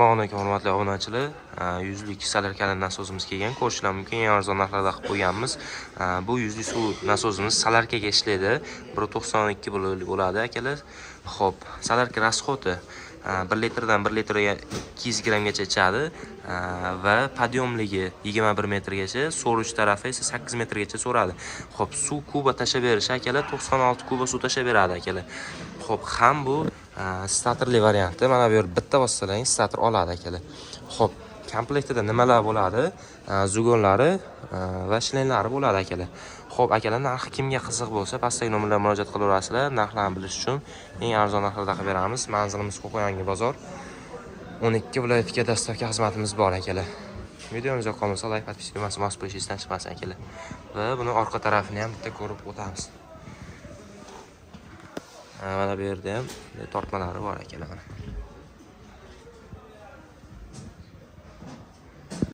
Assalomu alaykum hurmatli obunachilar. 100lik salarkali nasosimiz kelgan. Ko'rishlar mumkin, eng arzon narxlarda qilib qo'yganmiz. Bu 100lik suv nasosimiz salarkaga ishlaydi. 1.92 bo'ladi akalar. Xo'p, salarka rasxoti 1 litrdan 1 litrga 200 grammgacha ichadi va podyomligi 21 metrgacha, so'rish tarafi esa 8 metrgacha so'radi. Xo'p, suv kuba tashab berish akalar 96 kuba suv tashab beradi akalar. Xo'p, ham bu statorli varianti. Mana bu yer bitta bossalaring stator oladi akalar. Xo'p, komplektida nimalar bo'ladi? Zugonlari va shlenlari bo'ladi akalar. Xo'p, akalar, narxi kimga qiziq bo'lsa, pastdagi nomerlarga murojaat qilaverasizlar. Narxlarni bilish uchun eng arzon narxlarda qilib beramiz. Manzilimiz Qo'qonyangi bozor. 12 viloyatga dastavka xizmatimiz bor akalar. Videomiz yoqqan bo'lsa, like, podpiska tugmasini bosib qo'yishingizdan chiqmasin akalar. Va buni orqa tarafini ham bitta ko'rib o'tamiz. Mana bu yerda ham tortmalari bor akalar.